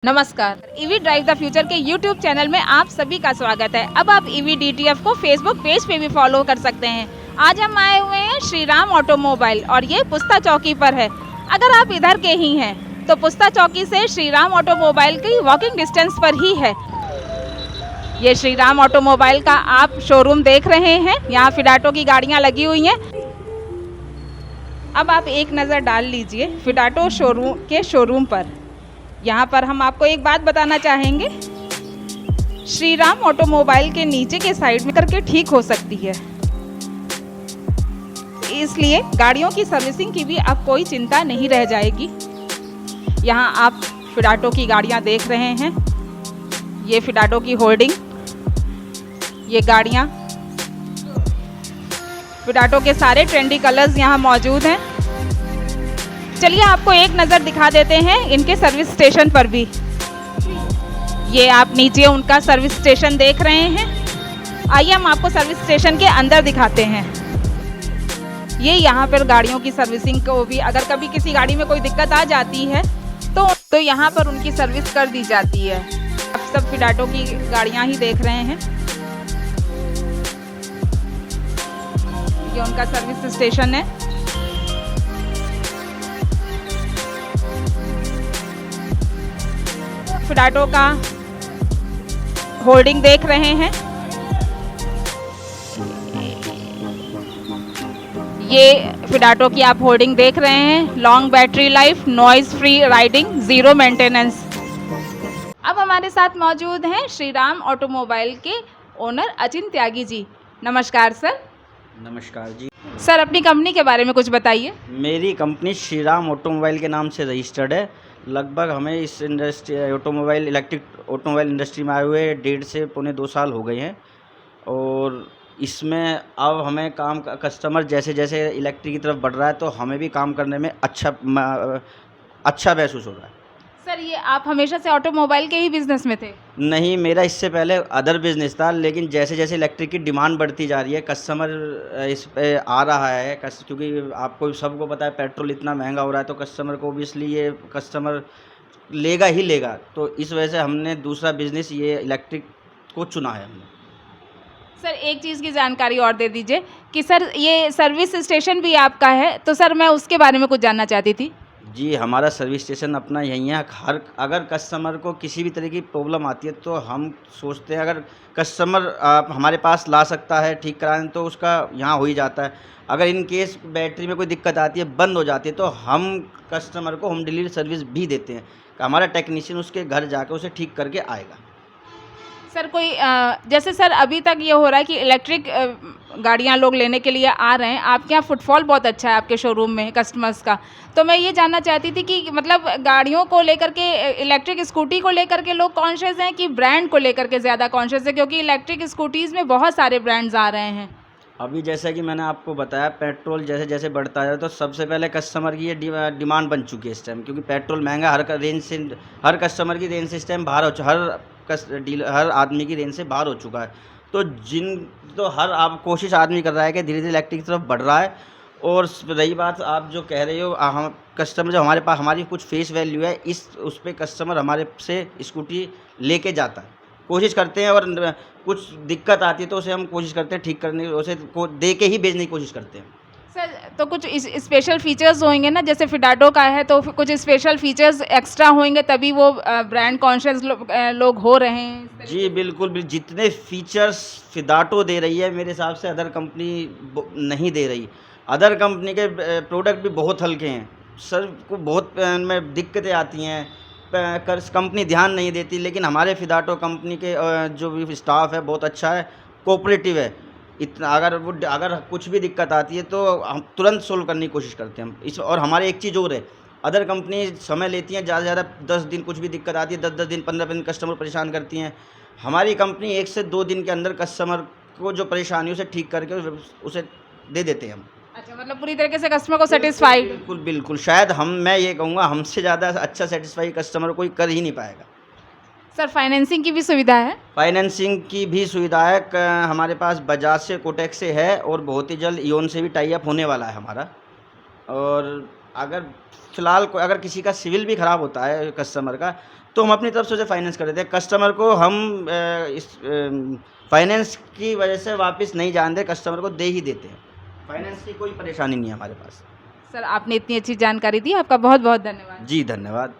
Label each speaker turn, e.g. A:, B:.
A: नमस्कार, EV drive the future के YouTube channel में आप सभी का स्वागत है। अब आप ईवी डीटीएफ को फेसबुक पेज पे भी फॉलो कर सकते हैं। आज हम आए हुए हैं श्री राम ऑटोमोबाइल और ये पुस्ता चौकी पर है। अगर आप इधर के ही हैं तो पुस्ता चौकी से श्री राम ऑटोमोबाइल की वॉकिंग डिस्टेंस पर ही है। ये श्री राम ऑटोमोबाइल का आप शोरूम देख रहे हैं। यहाँ फिडाटो की गाड़ियाँ लगी हुई हैं। अब आप एक नज़र डाल लीजिए फिडाटो शोरूम पर। यहाँ पर हम आपको एक बात बताना चाहेंगे, श्री राम ऑटोमोबाइल के नीचे के साइड में करके ठीक हो सकती है, इसलिए गाड़ियों की सर्विसिंग की भी अब कोई चिंता नहीं रह जाएगी। यहाँ आप फिडाटो की गाड़ियाँ देख रहे हैं। ये फिडाटो की होल्डिंग, ये गाड़ियाँ, फिडाटो के सारे ट्रेंडी कलर्स यहाँ मौजूद हैं। चलिए आपको एक नज़र दिखा देते हैं इनके सर्विस स्टेशन पर भी। ये आप नीचे उनका सर्विस स्टेशन देख रहे हैं। आइए हम आपको सर्विस स्टेशन के अंदर दिखाते हैं। ये यहाँ पर गाड़ियों की सर्विसिंग को भी, अगर कभी किसी गाड़ी में कोई दिक्कत आ जाती है तो यहाँ पर उनकी सर्विस कर दी जाती है। आप सब फिडाटो की गाड़ियाँ ही देख रहे हैं। ये उनका सर्विस स्टेशन है। फिडाटो का होल्डिंग देख रहे हैं। ये फिडाटो की आप होल्डिंग देख रहे हैं। Long battery life, noise free riding, zero maintenance. अब हमारे साथ मौजूद हैं श्री राम ऑटोमोबाइल के ओनर अचिन त्यागी जी। नमस्कार सर।
B: नमस्कार जी।
A: सर अपनी कंपनी के बारे में कुछ बताइए।
B: मेरी कंपनी श्री राम ऑटोमोबाइल के नाम से रजिस्टर्ड है। लगभग हमें इस इंडस्ट्री इलेक्ट्रिक ऑटोमोबाइल इंडस्ट्री में आए हुए 1.5 से पौने 2 साल हो गए हैं। और इसमें अब हमें कस्टमर जैसे जैसे इलेक्ट्रिक की तरफ बढ़ रहा है तो हमें भी काम करने में अच्छा महसूस हो रहा है।
A: सर ये आप हमेशा से ऑटोमोबाइल के ही बिजनेस में थे?
B: नहीं, मेरा इससे पहले अदर बिजनेस था, लेकिन जैसे जैसे इलेक्ट्रिक की डिमांड बढ़ती जा रही है, कस्टमर इस पे आ रहा है। क्योंकि आपको सबको पता है पेट्रोल इतना महंगा हो रहा है तो कस्टमर को ओबियसली ये कस्टमर लेगा ही लेगा। तो इस वजह से हमने दूसरा बिजनेस ये इलेक्ट्रिक को चुना है हमने।
A: सर एक चीज़ की जानकारी और दे दीजिए कि सर ये सर्विस स्टेशन भी आपका है, तो सर मैं उसके बारे में कुछ जानना चाहती थी।
B: जी, हमारा सर्विस स्टेशन अपना यहीं है। अगर कस्टमर को किसी भी तरह की प्रॉब्लम आती है तो हम सोचते हैं अगर कस्टमर हमारे पास ला सकता है ठीक कराने तो उसका यहाँ हो ही जाता है। अगर इन केस बैटरी में कोई दिक्कत आती है, बंद हो जाती है, तो हम कस्टमर को होम डिलीवरी सर्विस भी देते हैं। हमारा टेक्नीशियन उसके घर जाकर उसे ठीक करके आएगा।
A: सर कोई जैसे सर अभी तक ये हो रहा है कि इलेक्ट्रिक गाड़ियाँ लोग लेने के लिए आ रहे हैं, आपके यहाँ फुटफॉल बहुत अच्छा है आपके शोरूम में कस्टमर्स का। तो मैं ये जानना चाहती थी कि मतलब गाड़ियों को लेकर के, इलेक्ट्रिक स्कूटी को लेकर के लोग कॉन्शियस हैं कि ब्रांड को लेकर के ज़्यादा कॉन्शियस है? क्योंकि इलेक्ट्रिक स्कूटीज़ में बहुत सारे ब्रांड्स आ रहे हैं।
B: अभी जैसा कि मैंने आपको बताया, पेट्रोल जैसे जैसे बढ़ता है तो सबसे पहले कस्टमर की ये डिमांड बन चुकी है इस टाइम। क्योंकि पेट्रोल महंगा, हर कस्टमर की रेंज से इस टाइम बाहर हर आदमी की रेंज से बाहर हो चुका है। तो हर आप कोशिश आदमी कर रहा है कि धीरे धीरे इलेक्ट्रिक की तरफ बढ़ रहा है। और रही बात आप जो कह रहे हो, हम कस्टमर जो हमारे पास हमारी कुछ फेस वैल्यू है, उस पर कस्टमर हमारे से स्कूटी लेके जाता है, कोशिश करते हैं। और कुछ दिक्कत आती है तो उसे हम कोशिश करते हैं ठीक करने, उसे को दे के ही भेजने की कोशिश करते हैं।
A: सर तो कुछ स्पेशल फीचर्स होंगे ना, जैसे फिडाटो का है तो कुछ स्पेशल फीचर्स एक्स्ट्रा होंगे तभी वो ब्रांड कॉन्शियस लोग हो रहे हैं।
B: जी बिल्कुल, जितने फीचर्स फिडाटो दे रही है मेरे हिसाब से अदर कंपनी नहीं दे रही। अदर कंपनी के प्रोडक्ट भी बहुत हल्के हैं सर, को बहुत में दिक्कतें आती हैं, कंपनी ध्यान नहीं देती। लेकिन हमारे फिडाटो कंपनी के जो भी स्टाफ है बहुत अच्छा है, कोऑपरेटिव है। इतना अगर कुछ भी दिक्कत आती है तो हम तुरंत सोल्व करने की कोशिश करते हैं। और हमारे एक चीज़ और है, अदर कंपनी समय लेती हैं ज़्यादा से ज़्यादा 10 दिन, कुछ भी दिक्कत आती है 10-10 दिन 15 दिन कस्टमर परेशान करती हैं। हमारी कंपनी 1 से 2 दिन के अंदर कस्टमर को जो परेशानी उसे ठीक करके उसे दे देते हैं हम।
A: अच्छा, मतलब पूरी तरीके से कस्टमर को सेटिस्फाइड?
B: बिल्कुल। शायद मैं ये कहूँगा हमसे ज़्यादा अच्छा सेटिस्फाई कस्टमर कोई कर ही नहीं पाएगा।
A: सर फाइनेंसिंग की भी सुविधा है?
B: फाइनेंसिंग की भी सुविधा है। हमारे पास बजाज से, कोटक से है और बहुत ही जल्द इओन से भी टाई अप होने वाला है हमारा। और अगर फ़िलहाल अगर किसी का सिविल भी ख़राब होता है कस्टमर का, तो हम अपनी तरफ से उसे फाइनेंस कर देते हैं। कस्टमर को हम इस फाइनेंस की वजह से वापस नहीं जान दे, कस्टमर को दे ही देते हैं। फाइनेंस की कोई परेशानी नहीं है हमारे पास।
A: सर आपने इतनी अच्छी जानकारी दी, आपका बहुत बहुत धन्यवाद।
B: जी धन्यवाद।